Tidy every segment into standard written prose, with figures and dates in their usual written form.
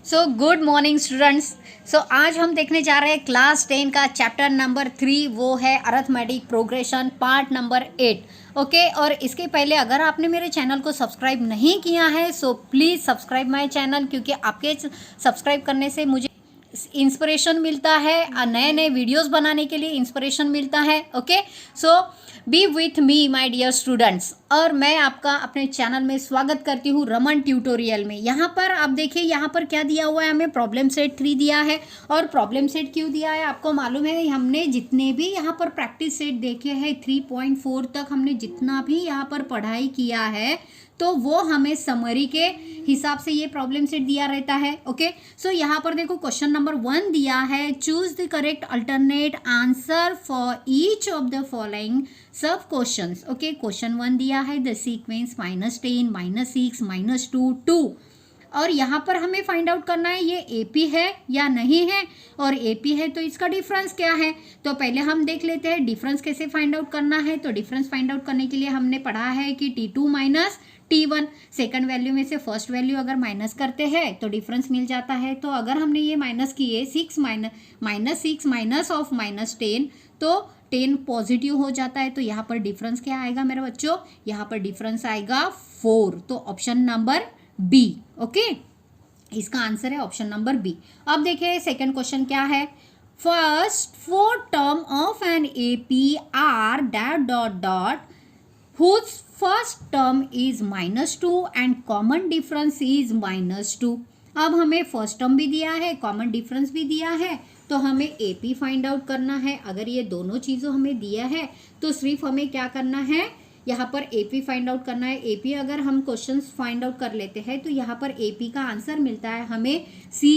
सो good morning students. So आज हम देखने जा रहे हैं क्लास 10 का चैप्टर नंबर 3, वो है arithmetic progression part number 8। Okay, और इसके पहले अगर आपने मेरे चैनल को सब्सक्राइब नहीं किया है so please subscribe my channel, क्योंकि आपके सब्सक्राइब करने से मुझे इंस्पिरेशन मिलता है, नए नए वीडियोस बनाने के लिए इंस्पिरेशन मिलता है। Okay, so be with me my dear students, और मैं आपका अपने चैनल में स्वागत करती हूँ रमन ट्यूटोरियल में। यहाँ पर आप देखिए, यहाँ पर क्या दिया हुआ है, हमें प्रॉब्लम सेट 3 दिया है। और प्रॉब्लम सेट क्यों दिया है आपको मालूम है, हमने जितने भी यहाँ पर प्रैक्टिस सेट देखे हैं 3.4 तक हमने जितना भी यहाँ पर पढ़ाई किया है तो वो हमें समरी के हिसाब से ये प्रॉब्लम सेट दिया रहता है। ओके, सो यहाँ पर देखो क्वेश्चन नंबर 1 दिया है, choose the correct alternate answer for each of the following सब क्वेश्चंस। ओके, क्वेश्चन 1 दिया है द सीक्वेंस -10 -6 -2 2, और यहाँ पर हमें फाइंड आउट करना है ये एपी है या नहीं है, और एपी है तो इसका डिफरेंस क्या है। तो पहले हम देख लेते हैं डिफरेंस कैसे फाइंड आउट करना है। तो डिफरेंस फाइंड आउट करने के लिए हमने पढ़ा है कि T2 minus T1, second value में से फर्स्ट वैल्यू अगर माइनस करते हैं तो डिफरेंस मिल जाता है। तो अगर हमने ये माइनस किए -6 माइनस ऑफ -10 तो 10 पॉजिटिव हो जाता है। तो यहाँ पर डिफरेंस क्या आएगा मेरे बच्चों, यहाँ पर डिफरेंस आएगा 4। तो ऑप्शन नंबर बी। ओके, इसका आंसर है ऑप्शन नंबर बी। अब देखिए सेकंड क्वेश्चन क्या है, first 4 term of an AP are that dot dot whose first term is -2 and common difference is -2। अब हमें फर्स्ट टर्म भी दिया है, कॉमन डिफरेंस भी दिया है, तो हमें एपी फाइंड आउट करना है। अगर ये दोनों चीज़ों हमें दिया है तो सिर्फ हमें क्या करना है, यहाँ पर एपी फाइंड आउट करना है। एपी अगर हम क्वेश्चंस फाइंड आउट कर लेते हैं तो यहाँ पर एपी का आंसर मिलता है हमें C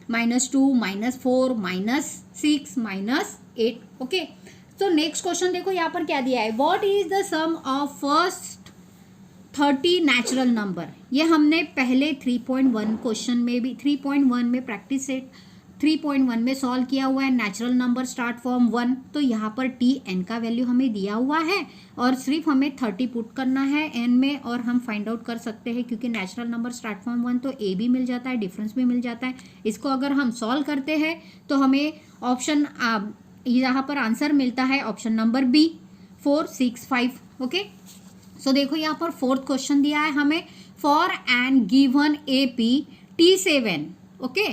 -2 -4 -6 -8। ओके, तो नेक्स्ट क्वेश्चन देखो यहाँ पर क्या दिया है, what is the sum of first 30 natural number. ये हमने पहले 3.1 क्वेश्चन में भी 3.1 में प्रैक्टिस सेट 3.1 में सॉल्व किया हुआ है। नेचुरल नंबर स्टार्ट फ्रॉम 1, तो यहाँ पर Tn का वैल्यू हमें दिया हुआ है और सिर्फ हमें 30 पुट करना है n में, और हम फाइंड आउट कर सकते हैं क्योंकि नेचुरल नंबर स्टार्ट फ्रॉम 1 तो a भी मिल जाता है, डिफरेंस भी मिल जाता है। इसको अगर हम सॉल्व करते हैं तो हमें ऑप्शन यहाँ पर आंसर मिलता है option number B 4 6 5। Okay, so देखो यहाँ पर फोर्थ क्वेश्चन दिया है हमें, for an given AP T7 okay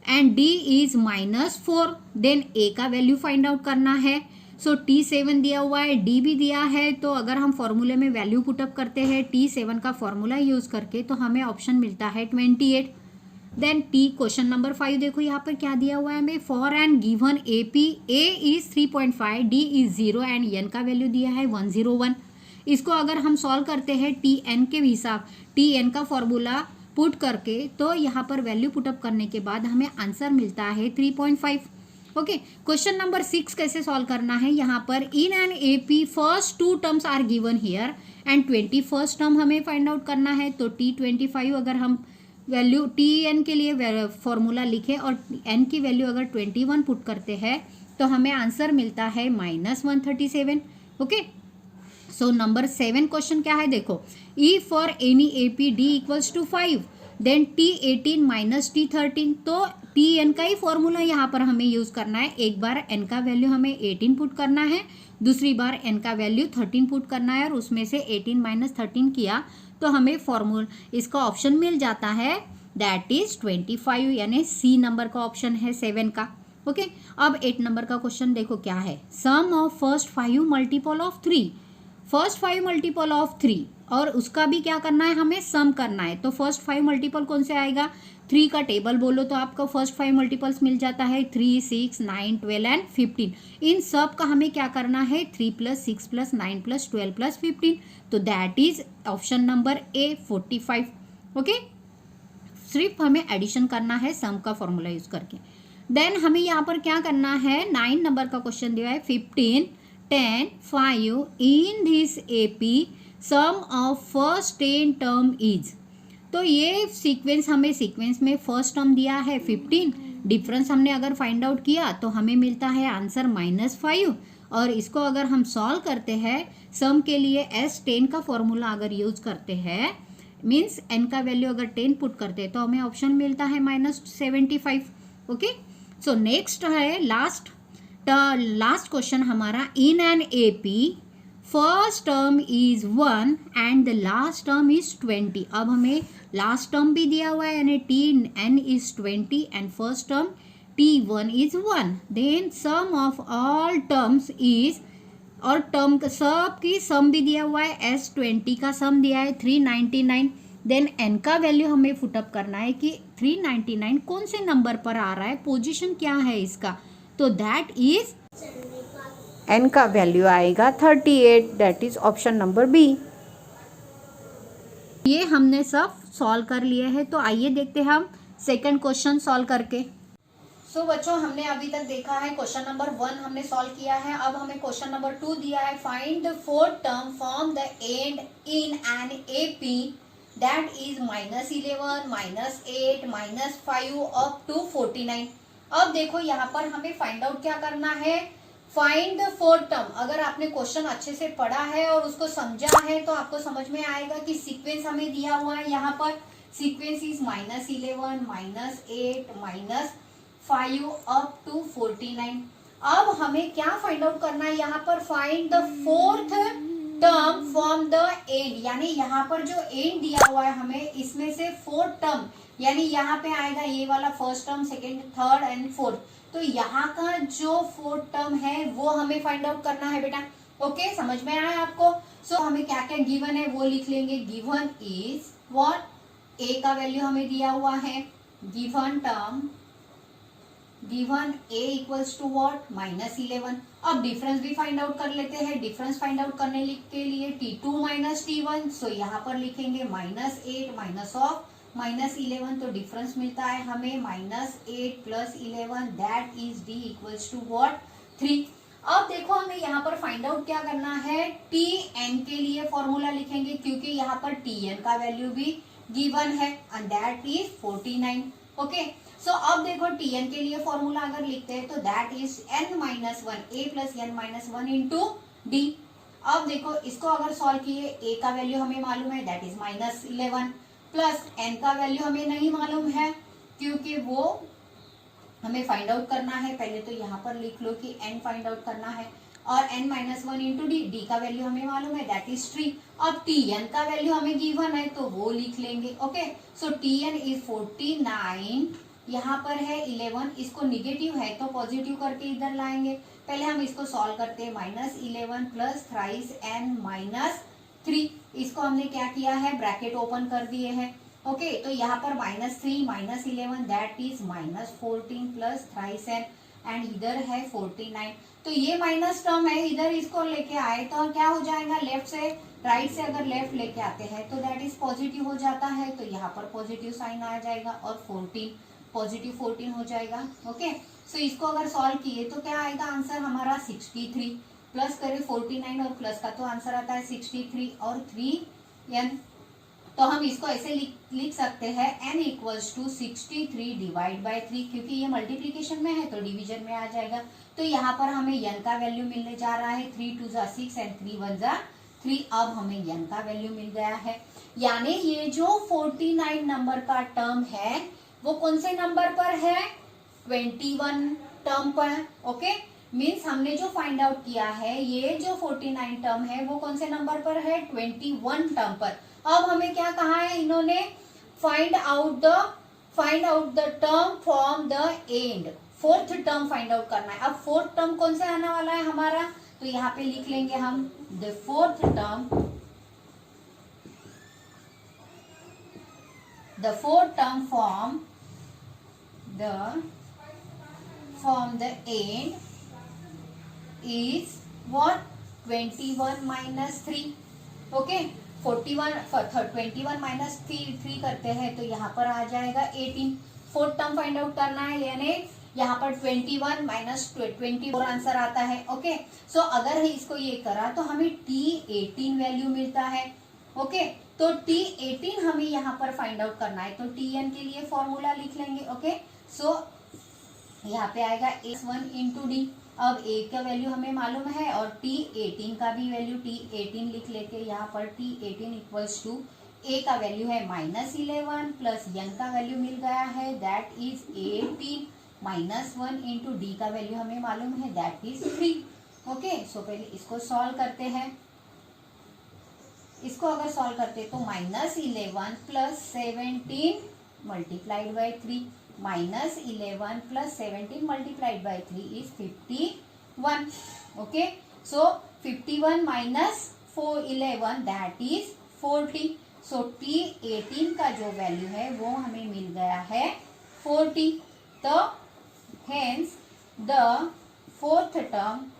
and D is -4, then A का वैल्यू फाइंड आउट करना है। सो T7 दिया हुआ है, D भी दिया है, तो अगर हम फॉर्मूले में वैल्यू पुटअप करते हैं T7 का फॉर्मूला यूज करके तो हमें ऑप्शन मिलता है 28। देन टी क्वेश्चन नंबर 5 देखो यहाँ पर क्या दिया हुआ है हमें, for an given AP A is 3.5 D is 0 and N का वैल्यू दिया है 101। इसको अगर हम सॉल्व करते हैं टी एन के हिसाब, टी एन का फॉर्मूला पुट करके, तो यहाँ पर वैल्यू पुटअप करने के बाद हमें आंसर मिलता है 3.5। ओके, क्वेश्चन नंबर 6 कैसे सॉल्व करना है, यहाँ पर in an AP first 2 terms are given here and 21st term हमें फाइंड आउट करना है। तो T25 अगर हम वैल्यू Tn के लिए फॉर्मूला लिखे और n की वैल्यू अगर 21 पुट करते हैं तो हमें आंसर मिलता है -137। ओके, सो नंबर 7 क्वेश्चन क्या है देखो, ई for any AP D equals to 5 then T18 minus T13, तो Tn का ही फॉर्मूला यहाँ पर हमें यूज़ करना है। एक बार n का वैल्यू हमें 18 पुट करना है, दूसरी बार n का वैल्यू 13 पुट करना है, और उसमें से 18 - 13 किया तो हमें फॉर्मूला इसका ऑप्शन मिल जाता है, दैट इज 25, यानी सी नंबर का ऑप्शन है 7 का। ओके, अब 8 नंबर का क्वेश्चन देखो क्या है, sum of first 5 multiple of 3, फर्स्ट 5 मल्टीपल ऑफ 3, और उसका भी क्या करना है, हमें सम करना है। तो फर्स्ट 5 मल्टीपल कौन से आएगा, 3 का टेबल बोलो तो आपका फर्स्ट 5 मल्टीपल्स मिल जाता है 3 6 9 12 एंड 15। इन सब का हमें क्या करना है, 3 + 6 + 9 + 12 + 15, तो that is option number A 45। Okay, सिर्फ हमें एडिशन करना है सम का फॉर्मूला यूज करके। देन हमें यहाँ पर क्या करना है, 9 नंबर का क्वेश्चन दिया है, 15 10 5 in this AP some of first 10 term is. तो ये सीक्वेंस हमें सीक्वेंस में फर्स्ट टर्म दिया है 15, डिफरेंस हमने अगर फाइंड आउट किया तो हमें मिलता है आंसर -5, और इसको अगर हम सॉल्व करते हैं सम के लिए S10 का फॉर्मूला अगर यूज करते हैं मीन्स एन का वैल्यू अगर 10 पुट करते हैं तो हमें ऑप्शन मिलता है -75. ओके, सो नेक्स्ट है लास्ट क्वेश्चन हमारा. इन an AP first term is 1 and the last term is 20. अब हमें लास्ट टर्म भी दिया हुआ है यानी Tn is 20 and first term T1 is 1. Then sum of all terms is, और टर्म सब की सम भी दिया हुआ है. S20 का सम दिया है 399. देन n का वैल्यू हमें फुटअप करना है कि 399 कौन से नंबर पर आ रहा है, पोजीशन क्या है इसका. तो दैट इज n का वैल्यू आएगा 38. That is option number B. ये हमने सब सॉल्व कर लिए हैं. तो आइए देखते हैं हम सेकंड क्वेश्चन सॉल्व करके. सो बच्चों, हमने अभी तक देखा है क्वेश्चन नंबर 1 हमने सॉल्व किया है. अब हमें क्वेश्चन नंबर 2 दिया है. Find the fourth term from the end in an AP that is -11, -8, -5 up to 49. अब देखो यहाँ पर हमें फाइंड आउट क्या करना है. Find the fourth term. अगर आपने क्वेश्चन अच्छे से पढ़ा है और उसको समझा है तो आपको समझ में आएगा कि सीक्वेंस हमें दिया हुआ है. यहाँ पर सीक्वेंस इज -11, -8, -5 अप टू 49. अब हमें क्या फाइंड आउट करना है यहाँ पर. Find the fourth term from the and, यानी यहाँ पर जो एंड दिया हुआ है हमें इसमें से फोर्थ टर्म, यानी यहाँ पे आएगा ये वाला first term, second, third and fourth. तो यहाँ का जो फोर्थ टर्म है वो हमें फाइंड आउट करना है बेटा. ओके, समझ में आया आपको. सो हमें क्या क्या गिवन है वो लिख लेंगे. गिवन इज व्हाट, ए का वैल्यू हमें दिया हुआ है. Given term, given a equals to what, -11. अब डिफरेंस भी फाइंड आउट कर लेते हैं. डिफरेंस फाइंड आउट करने के लिए T2 - T1, सो यहाँ पर लिखेंगे -8 माइनस ऑफ -11. तो डिफरेंस मिलता है हमें -8 + 11. That is D equals to what, 3. अब देखो हमें यहाँ पर फाइंड आउट क्या करना है. Tn के लिए फॉर्मूला लिखेंगे क्योंकि यहाँ पर Tn का वैल्यू भी गिवन है एंड दैट इज 49. ओके, सो अब देखो Tn के लिए फॉर्मूला अगर लिखते हैं तो that is n-1, a + n-1 into d. अब देखो इसको अगर सॉल्व किए, a का वैल्यू हमें मालूम है दैट इज -11 प्लस n का वैल्यू हमें नहीं मालूम है क्योंकि वो हमें फाइंड आउट करना है. पहले तो यहाँ पर लिख लो कि n फाइंड आउट करना है और n-1 इंटू d का वैल्यू हमें मालूम है दैट इज 3. अब Tn का वैल्यू हमें गिवन है तो वो लिख लेंगे. Okay, so Tn is 49. यहाँ पर है 11, इसको निगेटिव है तो पॉजिटिव करके इधर लाएंगे. पहले हम इसको सॉल्व करते हैं. -11 प्लस थ्राइस n-3. इसको हमने क्या किया है, ब्रैकेट ओपन कर दिए हैं. ओके, तो यहाँ पर -3 -11 that is -14 plus thrice n and इधर है 49. तो ये माइनस टर्म है, इधर इसको लेके आए तो क्या हो जाएगा, लेफ्ट से राइट से अगर लेफ्ट लेके आते हैं तो दैट इज पॉजिटिव हो जाता है. तो यहाँ पर पॉजिटिव साइन आ जाएगा और 14 पॉजिटिव 14 हो जाएगा. ओके, सो इसको अगर सॉल्व किए तो क्या आएगा आंसर हमारा 63. प्लस करें 49 और प्लस का तो आंसर आता है 63 और 3n. तो हम इसको ऐसे लिख सकते हैं n equals to 63 divide by 3. क्योंकि ये मल्टीप्लीकेशन में है तो डिवीजन में आ जाएगा. तो यहाँ पर हमें n का वैल्यू मिलने जा रहा है 3 2 = 6 एंड 3 1 = 3. अब हमें n का वैल्यू मिल गया है. यानी ये जो 49 नंबर का टर्म है वो कौन से नंबर पर है, 21 टर्म पर. ओके, मीन्स हमने जो फाइंड आउट किया है ये जो 49 टर्म है वो कौन से नंबर पर है, 21 टर्म पर. अब हमें क्या कहा है इन्होंने, find out the term from the and. Fourth term find out करना है. अब फोर्थ टर्म कौन से आने वाला है हमारा, तो यहाँ पे लिख लेंगे हम the fourth term from the end is what, 21 - 3. Okay, 21 - 3 करते हैं तो यहाँ पर आ जाएगा 18. फोर्थ टर्म फाइंड आउट करना है यानी यहाँ पर 21 - 24 आंसर आता है. ओके, सो अगर इसको ये करा तो हमें T18 वैल्यू मिलता है. ओके, तो T18 हमें यहाँ पर फाइंड आउट करना है. तो Tn के लिए फॉर्मूला लिख लेंगे. ओके, सो यहाँ पे आएगा a1 इंटू डी. अब a का वैल्यू हमें मालूम है और T18 का भी वैल्यू T18 लिख लेते हैं यहाँ पर. T18 इक्वल्स टू ए का वैल्यू है -11 प्लस एन का वैल्यू मिल गया है दैट इज 18 -1 इंटू डी का वैल्यू हमें मालूम है दैट इज 3। ओके, सो पहले इसको सॉल्व करते हैं। इसको अगर सॉल्व करते तो -11 plus 17 multiplied by 3 -11 plus 17 multiplied by 3 is 51। Okay, so 51 minus 411 that is 40। So T18 का जो वैल्यू है वो हमें मिल गया है 40। तो hence the fourth term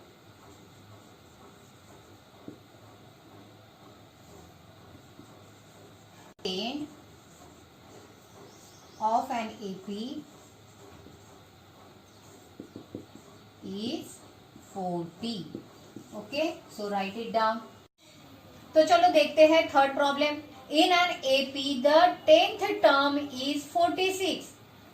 of an AP is 40। Okay, so write it down. तो चलो देखते हैं third problem. In an AP the 10th term is 46,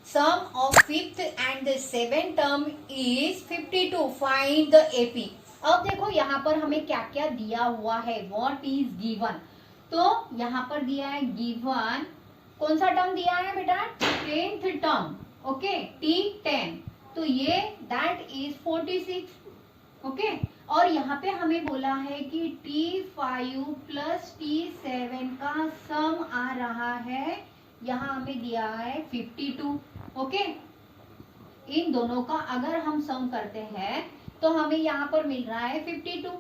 sum of 5th and the 7th term is 52, find the AP. अब देखो यहाँ पर हमें क्या क्या दिया हुआ है, व्हाट इज गिवन। तो यहाँ पर दिया है गिवन, कौन सा टर्म दिया है बेटा, 10th टर्म। ओके, T10, तो ये दैट इज 46। ओके, और यहाँ पे हमें बोला है कि T5 प्लस T7 का सम आ रहा है, यहाँ हमें दिया है 52। ओके, इन दोनों का अगर हम सम करते हैं तो हमें यहाँ पर मिल रहा है 52।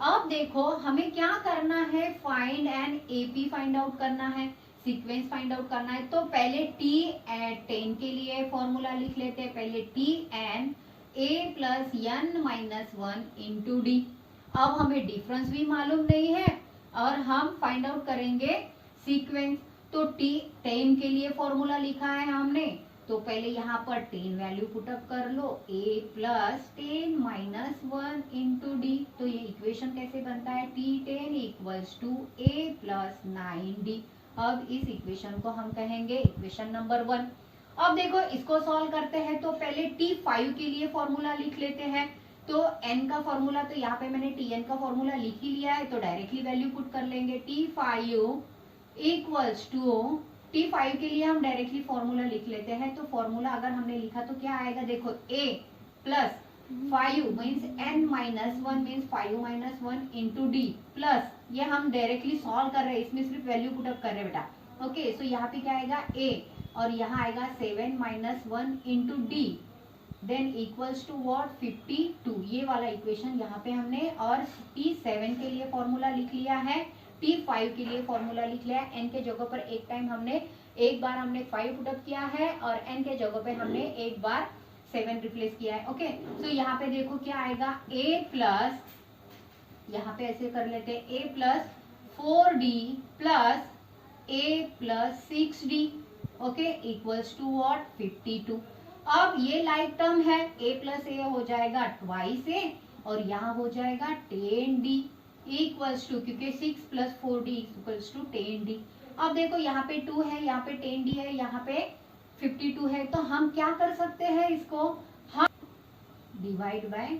अब देखो हमें क्या करना है, find an AP find out करना है, सीक्वेंस फाइंड आउट करना है। तो पहले T10 के लिए फॉर्मूला लिख लेते हैं, पहले Tn a plus n minus 1 into d. अब हमें डिफरेंस भी मालूम नहीं है और हम फाइंड आउट करेंगे सीक्वेंस। तो T10 के लिए फॉर्मूला लिखा है हमने, तो पहले यहाँ पर 10 वैल्यू पुटअप कर लो, a plus 10 minus 1 into D. तो ये इक्वेशन कैसे बनता है, T10 equals to a plus 9d। अब इस इक्वेशन को हम कहेंगे इक्वेशन नंबर 1। अब देखो इसको सॉल्व करते हैं, तो पहले T5 के लिए फॉर्मूला लिख लेते हैं। तो n का फॉर्मूला, तो यहाँ पे मैंने Tn का फॉर्मूला लिख ही लिया है, तो डायरेक्टली वैल्यू पुट कर लेंगे। T5 इक्वल्स टू, T5 के लिए हम डायरेक्टली फॉर्मूला लिख लेते हैं। तो फॉर्मूला अगर हमने लिखा तो क्या आएगा, देखो a plus 5 means n minus 1 means 5 minus 1 into D, plus ये हम डायरेक्टली सॉल्व कर रहे हैं, इसमें सिर्फ वैल्यू पुटअप कर रहे हैं बेटा। ओके, सो यहाँ पे क्या आएगा a और यहाँ आएगा 7 minus 1 into D, then equals to what, 52। ये वाला इक्वेशन यहाँ पे हमने, और T7 के लिए फॉर्मूला लिख लिया है, T5 के लिए फॉर्मूला लिख लिया है। n के जगह पर एक बार हमने 5 पुटअप किया है और n के जगह पे हमने एक बार 7 रिप्लेस किया है। ओके, तो यहाँ पे देखो क्या आएगा, a प्लस, यहाँ पे ऐसे कर लेते हैं, a plus 4d plus a plus 6d। Okay, equals to what, 52। अब ये लाइक टर्म है, a प्लस a हो जाएगा ट्वाइस a और यहाँ हो जाएगा 10d इक्वल्स टू, क्योंकि 6 plus 4d equals to 10d। अब देखो यहाँ पे 2 है, यहाँ पे 10d है, यहाँ पे 52 है, तो हम क्या कर सकते हैं, इसको हम डिवाइड बाय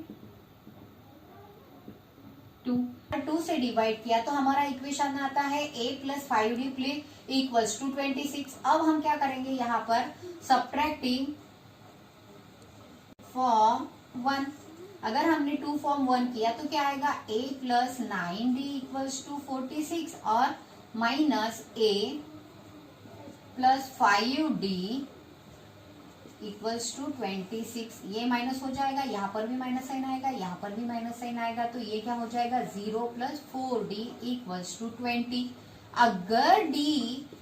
2 से डिवाइड किया तो हमारा इक्वेशन आता है a plus 5d equals to 26। अब हम क्या करेंगे, यहाँ पर सब्ट्रैक्टिंग फॉर्म 1, अगर हमने 2 फॉर्म 1 किया तो क्या आएगा, a plus 9d equals to 46 और minus a plus 5d equals to 26। ये माइनस हो जाएगा, यहाँ पर भी माइनस साइन आएगा, यहाँ पर भी माइनस साइन आएगा, तो ये क्या हो जाएगा, 0 प्लस 4d इक्वल्स टू 20। अगर d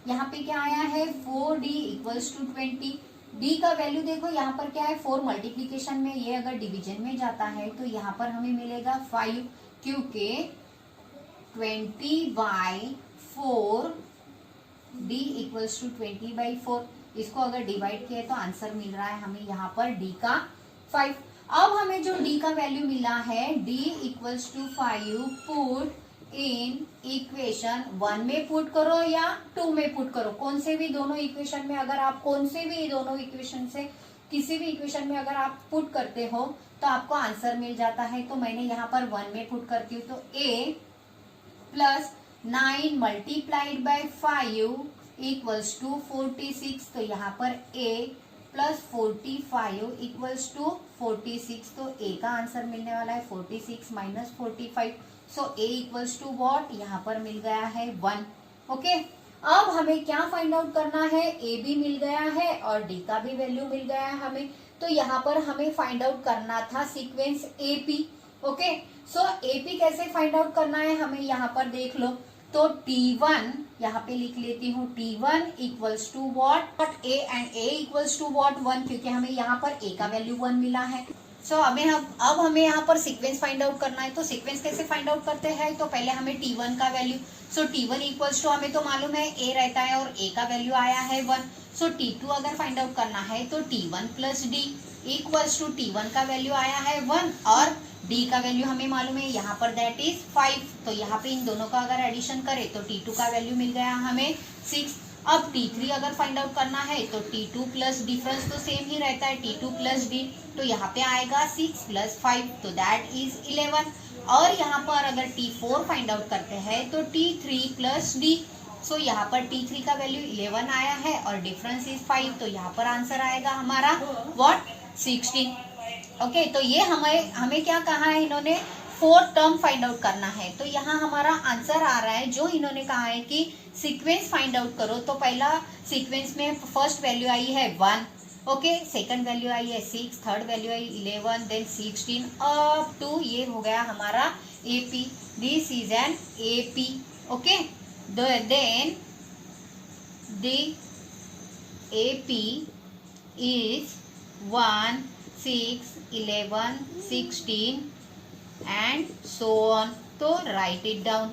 यहाँ पे क्या आया है, 4d इक्वल्स टू 20, d का वैल्यू देखो यहाँ पर क्या है, 4 मल्टीप्लीकेशन में, ये अगर डिवीजन में जाता है तो यहाँ पर हमें मिलेगा 5, क्योंकि 20/4 d इक्वल्स टू 20/4। इसको अगर डिवाइड किया तो आंसर मिल रहा है हमें यहाँ पर d का 5। अब हमें जो d का वैल्यू मिला है, d equals to 5 put in equation 1 में पुट करो या 2 में पुट करो, कौन से भी दोनों इक्वेशन में, अगर आप कौन से भी दोनों इक्वेशन से किसी भी इक्वेशन में अगर आप पुट करते हो तो आपको आंसर मिल जाता है। तो मैंने यहाँ पर 1 में पुट करती हूँ, तो a plus 9 multiplied by 5 equals to 46। तो यहाँ पर a प्लस 45 इक्वल्स टू 46। तो a का आंसर मिलने वाला है 46 minus 45। So a equals to what, यहाँ पर मिल गया है 1। ओके, अब हमें क्या फाइंड आउट करना है, a भी मिल गया है और d का भी वैल्यू मिल गया है हमें। तो यहाँ पर हमें फाइंड आउट करना था सीक्वेंस AP। ओके, सो AP कैसे फाइंड आउट करना है हमें, यहाँ पर देख लो। तो T1 यहाँ पे लिख लेती हूँ, T1 equals to what A and A equals to what 1, क्योंकि हमें यहाँ पर A का वैल्यू 1 मिला है। सो अब हमें यहाँ पर सीक्वेंस फाइंड आउट करना है। तो सीक्वेंस कैसे फाइंड आउट करते हैं, तो पहले हमें T1 का value, so T1 equals to हमें तो मालूम है A रहता है और A का वैल्यू आया है 1। सो T2 अगर फाइंड आउट करना है तो T1 plus D equals to T1 का वैल्यू आया है 1 और D का वैल्यू हमें मालूम है यहाँ पर दैट इज 5। तो यहाँ पे इन दोनों का अगर एडिशन करें तो T2 का वैल्यू मिल गया हमें 6। अब T3 अगर फाइंड आउट करना है तो T2 प्लस डिफरेंस तो सेम ही रहता है, T2 प्लस D, तो यहाँ पे आएगा 6 प्लस 5 तो दैट इज 11। और यहाँ पर अगर T4 फाइंड आउट करते हैं तो T3 प्लस D, सो यहाँ पर T3 का वैल्यू 11 आया है और डिफरेंस इज 5, तो यहाँ पर आंसर आएगा हमारा व्हाट 16। ओके, तो ये हमें क्या कहा है इन्होंने, 4 टर्म फाइंड आउट करना है। तो यहाँ हमारा आंसर आ रहा है, जो इन्होंने कहा है कि सीक्वेंस फाइंड आउट करो, तो पहला सीक्वेंस में फर्स्ट वैल्यू आई है 1, ओके, सेकंड वैल्यू आई है 6, थर्ड वैल्यू आई 11, देन 16 अप टू ये हो गया हमारा AP। This is an AP। Okay, then the AP is 1, 6, 11, 16 and so on. So write it down.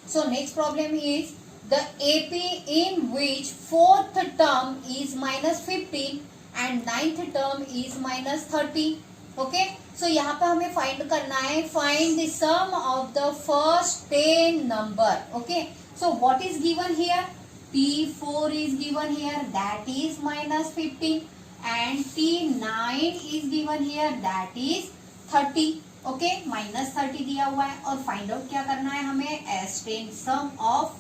So next problem is the AP in which fourth term is minus 15 and ninth term is minus 30. Okay, so यहाँ पर हमें find करना है, find the sum of the first 10 number. Okay, so what is given here, T4 is given here, that is minus 15 and T9 is given here, that is 30. Okay, minus 30 दिया हुआ है और find out क्या करना है हमें, S10 sum of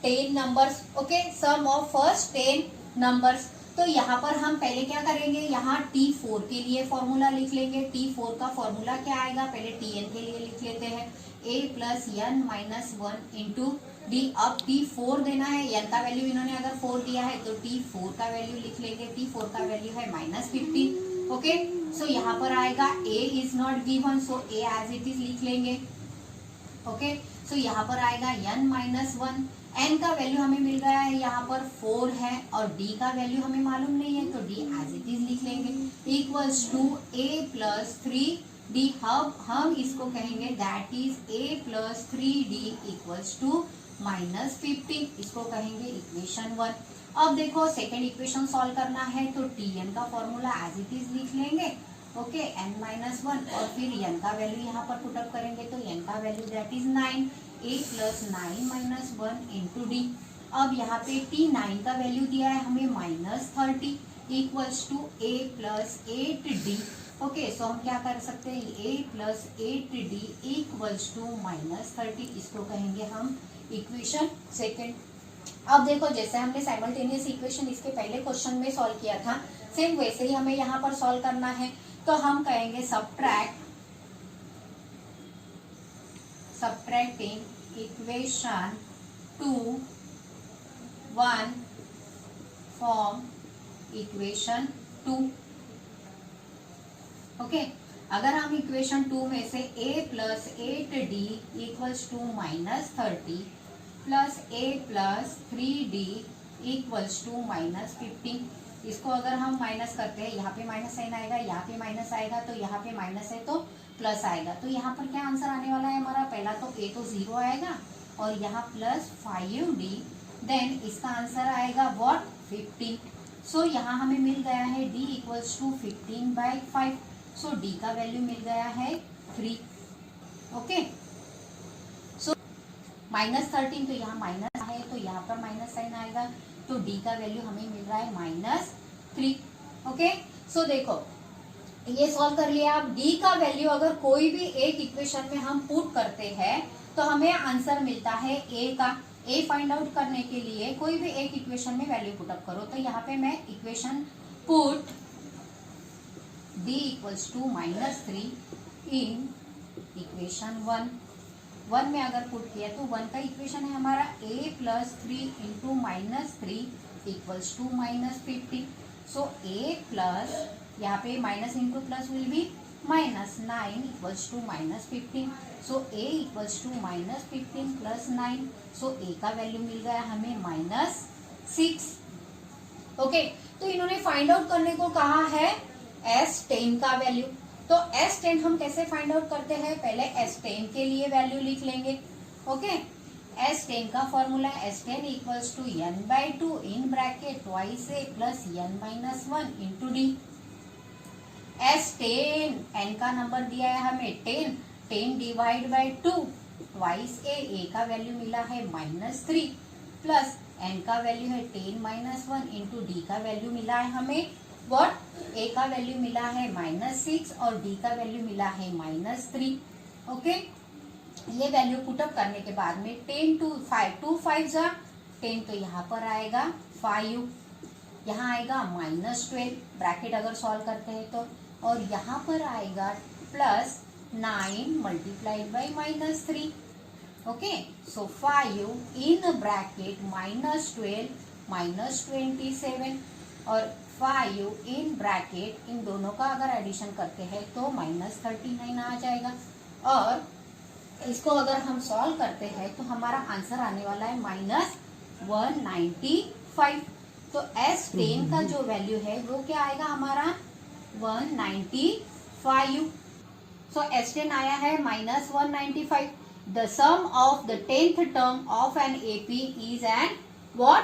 10 numbers. Okay, sum of first 10 numbers. तो यहाँ पर हम पहले क्या करेंगे, यहाँ T4 के लिए फॉर्मूला लिख लेंगे। T4 का फॉर्मूला क्या आएगा, पहले Tn के लिए लिख लेते हैं, a plus n minus 1 into D। अब T4 देना है, n का वैल्यू इन्होंने अगर 4 दिया है तो T4 का वैल्यू लिख लेंगे। T4 का वैल्यू है माइनस 15। ओके, सो यहाँ पर आएगा a is not given, so a as it is लिख लेंगे। ओके, सो यहाँ पर आएगा n माइनस 1, n का वैल्यू हमें मिल गया है यहाँ पर 4 है और d का वैल्यू हमें मालूम नहीं है, तो d एज इट इज लिख लेंगे equals to a plus 3d। हम इसको कहेंगे that is a plus 3d equals to minus 15, इसको कहेंगे इक्वेशन 1। अब देखो सेकेंड इक्वेशन सॉल्व करना है तो Tn का फॉर्मूला एज इट इज लिख लेंगे। ओके, n माइनस 1 और फिर n का वैल्यू यहाँ पर पुटअप करेंगे तो n का value that is 9, a plus 9 minus 1 into d. अब यहाँ पे T9 का वैल्यू दिया है हमें minus 30 equals to a plus 8d। Okay, so हम क्या कर सकते हैं, a plus 8d equals to minus 30, इसको कहेंगे हम इक्वेशन सेकेंड। अब देखो जैसे हमने साइमल्टेनियस इक्वेशन इसके पहले क्वेश्चन में सॉल्व किया था, सेम वैसे ही हमें यहाँ पर सॉल्व करना है। तो हम कहेंगे subtracting equation 2 1 from equation 2। Okay, अगर हम इक्वेशन 2 में से a plus 8d equals to minus 30 plus a plus 3d equals to minus 15, इसको अगर हम माइनस करते हैं, यहाँ पे माइनस साइन आएगा, यहाँ पे माइनस आएगा, तो यहाँ पे माइनस है तो प्लस आएगा। तो यहाँ पर क्या आंसर आने वाला है हमारा, पहला तो a तो 0 आएगा और यहाँ प्लस 5d, देन इसका आंसर आएगा व्हाट 15। सो यहाँ हमें मिल गया है d equals to 15/5, so d का वैल्यू मिल गया है 3। ओके, सो माइनस 13, तो यहाँ माइनस है तो यहाँ पर माइनस साइन आएगा, तो d का वैल्यू हमें मिल रहा है -3। ओके, सो देखो ये सॉल्व कर लिया। आप डी का वैल्यू अगर कोई भी एक इक्वेशन में हम पुट करते हैं तो हमें आंसर मिलता है ए का। ए फाइंड आउट करने के लिए कोई भी एक इक्वेशन में वैल्यू पुटअप करो। तो यहाँ पे मैं equation put d equals to -3 in equation 1 में अगर पुट किया तो 1 का इक्वेशन है हमारा a plus 3 into -3 equals to -50। So a plus, यहाँ पे minus into plus will be -9 equals to -15। So a equals to -15 plus 9। So a का वैल्यू मिल गया हमें -6। ओके, तो इन्होंने फाइंड आउट करने को कहा है S10 का वैल्यू। तो S10 हम कैसे फाइंड आउट करते हैं, पहले S10 के लिए वैल्यू लिख लेंगे। ओके, S10 का formula S10 equals to n/2 in bracket twice a plus n-1 into d. S10 n का नंबर दिया है हमें 10 डिवाइड बाई 2 ट्वाइस a का वैल्यू मिला है -3 प्लस n का वैल्यू है 10-1 इंटू डी का वैल्यू मिला है हमें व्हाट, a का वैल्यू मिला है -6 और d का वैल्यू मिला है -3। ओके, ये वैल्यू पुटअप करने के बाद में 10 to 5 2 5 जा 10, तो यहाँ पर आएगा 5, यहाँ आएगा -12 ब्रैकेट अगर सॉल्व करते हैं तो, और यहाँ पर आएगा plus 9 multiplied by -3। Okay, so 5 in bracket -12 -27 और 5 इन ब्रैकेट, इन दोनों का अगर एडिशन करते हैं तो -39 आ जाएगा। और इसको अगर हम सॉल्व करते हैं तो हमारा आंसर आने वाला है -195। तो S10 का जो वैल्यू है वो क्या आएगा हमारा 195। सो S10 आया है -195। The sum of the 10th term of an AP is an what,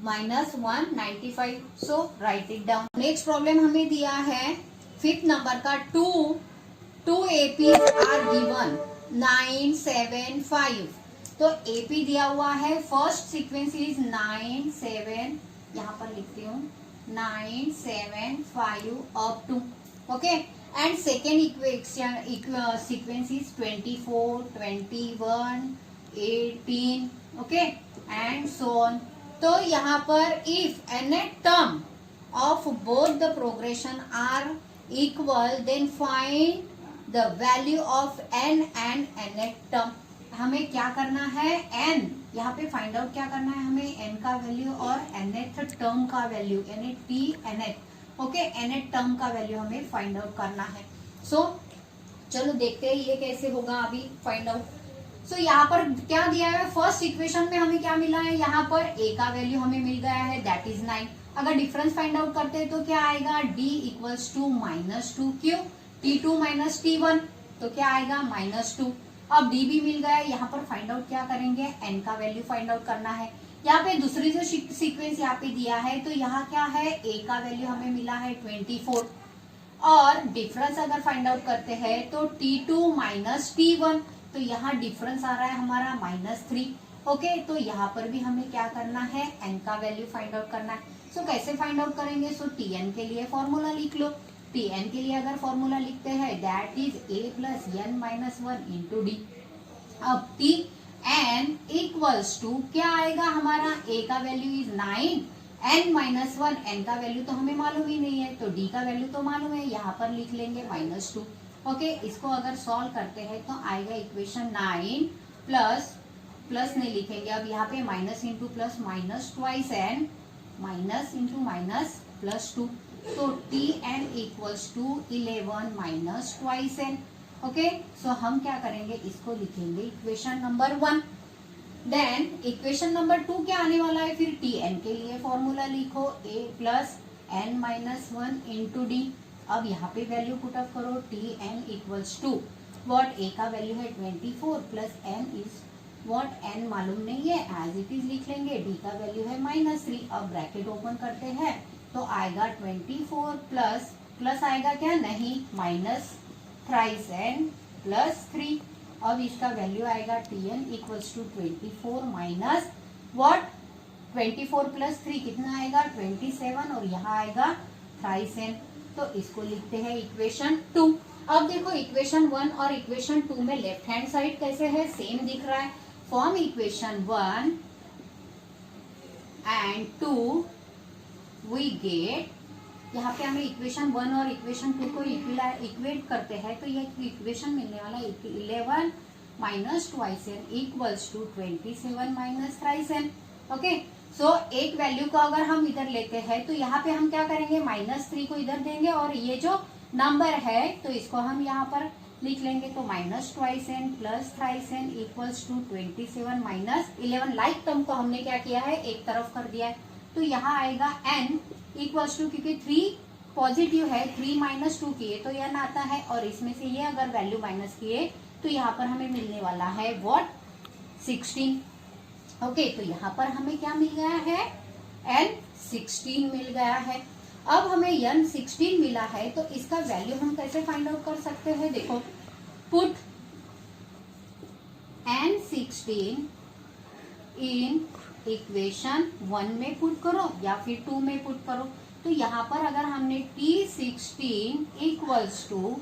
-195। So write it down. Next problem हमें दिया है 5th नंबर का 2 APs आर गिवन 9 7 5। तो AP दिया हुआ है, फर्स्ट सीक्वेंस इज 9 7, यहाँ पर लिखती हूँ 9 7 5 up to. Okay, and second equation sequence is 24 21 18। Okay, and so on. तो यहाँ पर if nth term of both the progression are equal then find the value of n and nth term. हमें क्या करना है, n यहाँ पे find out क्या करना है हमें, n का वैल्यू और nth टर्म का वैल्यू, यानी nth। ओके, nth टर्म का वैल्यू हमें फाइंड आउट करना है। सो चलो देखते हैं ये कैसे होगा अभी फाइंड आउट। सो यहाँ पर क्या दिया है, फर्स्ट इक्वेशन में हमें क्या मिला है, यहाँ पर a का वैल्यू हमें मिल गया है दैट इज 9। अगर डिफरेंस फाइंड आउट करते हैं तो क्या आएगा, d इक्वल्स टू -2 क्यों, t2 माइनस t1, तो क्या आएगा -2। अब d भी मिल गया है, यहाँ पर फाइंड आउट क्या करेंगे, n का वैल्यू फाइंड आउट करना है। यहाँ पे दूसरी जो सीक्वेंस यहाँ पे दिया है तो यहाँ क्या है, a का वैल्यू हमें मिला है 24 और डिफरेंस अगर फाइंड आउट करते हैं तो t2 माइनस t1, तो यहाँ डिफरेंस आ रहा है हमारा -3। ओके, तो यहाँ पर भी हमें क्या करना है, n का वैल्यू फाइंड आउट करना है। सो कैसे फाइंड आउट करेंगे, सो tn के लिए फॉर्मूला लिख लो। tn के लिए अगर फॉर्मूला लिखते हैं that is a plus n-1 into d. अब tn इक्वल्स टू क्या आएगा हमारा, a का वैल्यू इज 9, n-1, n का वैल्यू तो हमें मालूम ही नहीं है, तो d का वैल्यू तो मालूम है, यहाँ पर लिख लेंगे -2। ओके, इसको अगर सॉल्व करते हैं तो आएगा इक्वेशन 9 प्लस नहीं लिखेंगे, अब यहाँ पे minus into plus minus twice n, minus into minus +2, तो tn equals to 11 minus twice n। Okay, so हम क्या करेंगे, इसको लिखेंगे equation number 1। Then equation number 2 क्या आने वाला है, फिर tn के लिए फॉर्मूला लिखो a plus n-1 into d. अब यहाँ पे वैल्यू पुटअप करो, tn equals to what, a का वैल्यू है 24 plus n is what, n मालूम नहीं है, एज इट इज लिख लेंगे, d का वैल्यू है -3। अब ब्रैकेट ओपन करते हैं तो आएगा 24 प्लस आएगा क्या, नहीं, माइनस थ्राइस n प्लस 3। अब इसका वैल्यू आएगा tn equals to 24 minus what, 24 plus 3 कितना आएगा 27, और यहाँ आएगा थ्राइस n। तो इसको लिखते हैं इक्वेशन 2। अब देखो इक्वेशन 1 और इक्वेशन 2 में लेफ्ट हैंड साइड कैसे है, सेम दिख रहा है। From equation 1 and 2 we get, यहाँ पे हमें इक्वेशन 1 और इक्वेशन 2 को इक्वेट करते हैं तो ये इक्वेशन मिलने वाला है 11 minus twice n equals to 27 minus thrice n. Okay, so एक वैल्यू को अगर हम इधर लेते हैं तो यहाँ पे हम क्या करेंगे, -3 को इधर देंगे और ये जो नंबर है तो इसको हम यहाँ पर लिख लेंगे। तो minus twice n plus thrice n equals to 27 minus 11। Like term को हमने क्या किया है, एक तरफ कर दिया है। तो यहाँ आएगा n इक्वल्स टू, क्योंकि 3 पॉजिटिव है, 3 माइनस 2 किए तो n आता है और इसमें से ये अगर वैल्यू माइनस किए तो यहाँ पर हमें मिलने वाला है व्हाट, 16। ओके, तो यहाँ पर हमें क्या मिल गया है, n 16 मिल गया है। अब हमें n 16 मिला है तो इसका वैल्यू हम कैसे फाइंड आउट कर सकते हैं, देखो पुट n 16 इन इक्वेशन 1 में पुट करो या फिर 2 में पुट करो। तो यहाँ पर अगर हमने t16 equals to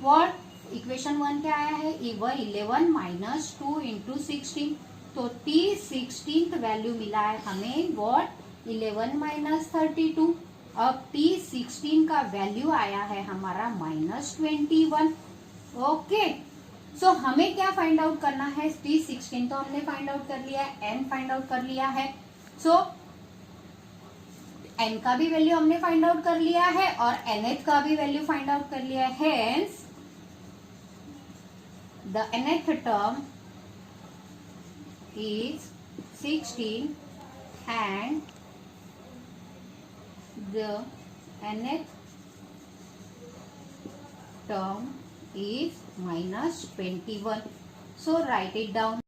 what, equation 1 क्या आया है, 11 माइनस 2 इंटू 16। तो t16 वैल्यू मिला है हमें व्हाट, 11 माइनस 32। अब t16 का वैल्यू आया है हमारा -21। ओके, सो हमें क्या फाइंड आउट करना है, t16 तो हमने फाइंड आउट कर लिया है, n फाइंड आउट कर लिया है। सो n का भी वैल्यू हमने फाइंड आउट कर लिया है और nth का भी वैल्यू फाइंड आउट कर लिया है। Hence the nth term is 16 and the nth term is -21. So write it down.